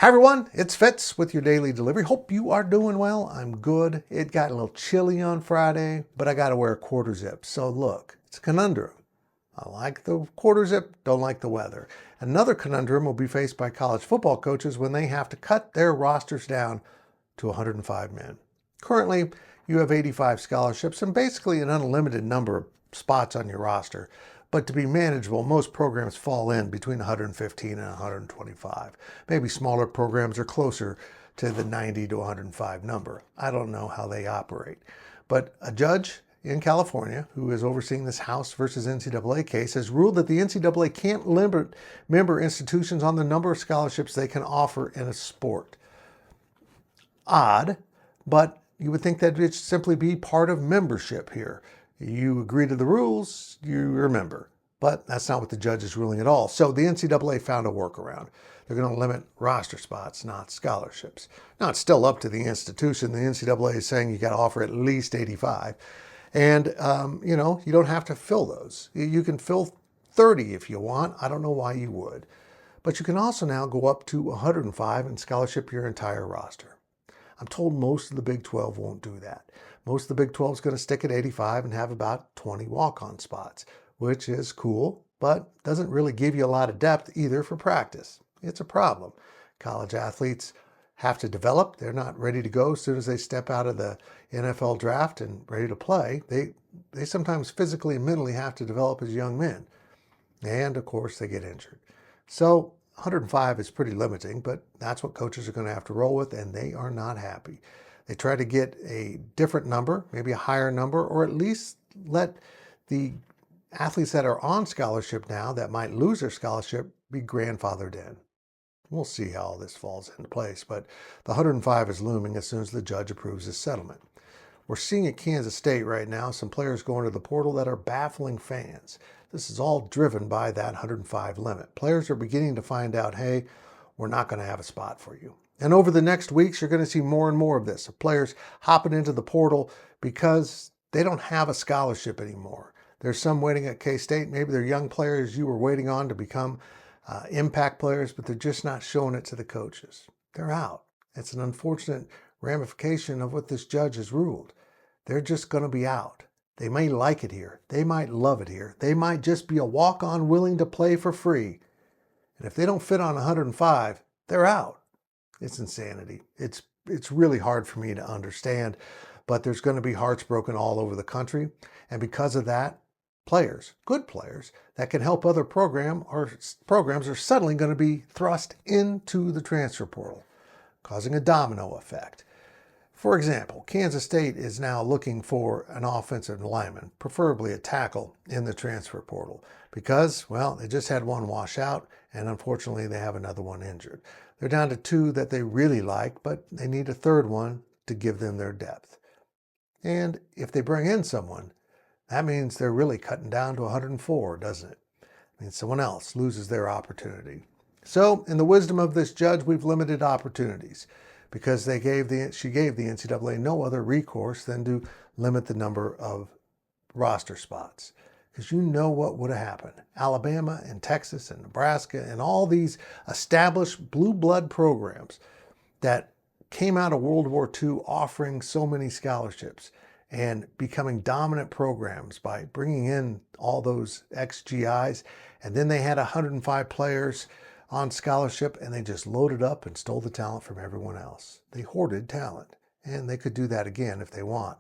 Hi everyone, it's Fitz with your daily delivery. Hope you are doing well. I'm good. It got a little chilly on Friday, but I got to wear a quarter zip. So look, it's a conundrum. I like the quarter zip, don't like the weather. Another conundrum will be faced by college football coaches when they have to cut their rosters down to 105 men. Currently, you have 85 scholarships and basically an unlimited number of spots on your roster. But to be manageable, most programs fall in between 115 and 125. Maybe smaller programs are closer to the 90 to 105 number. I don't know how they operate. But a judge in California, who is overseeing this House versus NCAA case, has ruled that the NCAA can't limit member institutions on the number of scholarships they can offer in a sport. Odd, but you would think that it should simply be part of membership here. You agree to the rules, you remember. But that's not what the judge is ruling at all. So the NCAA found a workaround. They're going to limit roster spots, not scholarships. Now, it's still up to the institution. The NCAA is saying you got to offer at least 85. And, you don't have to fill those. You can fill 30 if you want. I don't know why you would. But you can also now go up to 105 and scholarship your entire roster. I'm told most of the Big 12 won't do that. Most of the Big 12 is going to stick at 85 and have about 20 walk-on spots, which is cool, but doesn't really give you a lot of depth either for practice. It's a problem. College athletes have to develop. They're not ready to go as soon as they step out of the NFL draft and ready to play. They sometimes physically and mentally have to develop as young men. And, of course, they get injured. So 105 is pretty limiting, but that's what coaches are going to have to roll with, and they are not happy. They try to get a different number, maybe a higher number, or at least let the athletes that are on scholarship now that might lose their scholarship be grandfathered in. We'll see how all this falls into place, but the 105 is looming as soon as the judge approves this settlement. We're seeing at Kansas State right now some players going to the portal that are baffling fans. This is all driven by that 105 limit. Players are beginning to find out, hey, we're not going to have a spot for you. And over the next weeks, you're going to see more and more of this, of players hopping into the portal because they don't have a scholarship anymore. There's some waiting at K-State. Maybe they're young players you were waiting on to become impact players, but they're just not showing it to the coaches. They're out. It's an unfortunate ramification of what this judge has ruled. They're just going to be out. They may like it here. They might love it here. They might just be a walk-on willing to play for free. And if they don't fit on 105, they're out. It's insanity. It's really hard for me to understand, but there's going to be hearts broken all over the country. And because of that, players, good players, that can help other programs are suddenly going to be thrust into the transfer portal, causing a domino effect. For example, Kansas State is now looking for an offensive lineman, preferably a tackle, in the transfer portal because, well, they just had one wash out, and unfortunately they have another one injured. They're down to two that they really like, but they need a third one to give them their depth. And if they bring in someone, that means they're really cutting down to 104, doesn't it? I mean, someone else loses their opportunity. So, in the wisdom of this judge, we've limited opportunities because she gave the NCAA no other recourse than to limit the number of roster spots. Because you know what would have happened. Alabama and Texas and Nebraska and all these established blue blood programs that came out of World War II offering so many scholarships and becoming dominant programs by bringing in all those ex-GIs. And then they had 105 players on scholarship and they just loaded up and stole the talent from everyone else. They hoarded talent, and they could do that again if they want.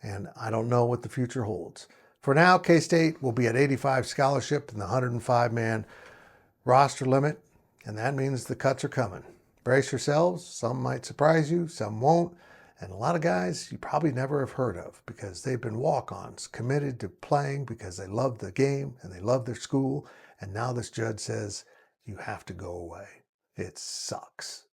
And I don't know what the future holds. For now, K-State will be at 85 scholarship and the 105-man roster limit, and that means the cuts are coming. Brace yourselves. Some might surprise you, some won't. And a lot of guys you probably never have heard of because they've been walk-ons, committed to playing because they love the game and they love their school. And now this judge says you have to go away. It sucks.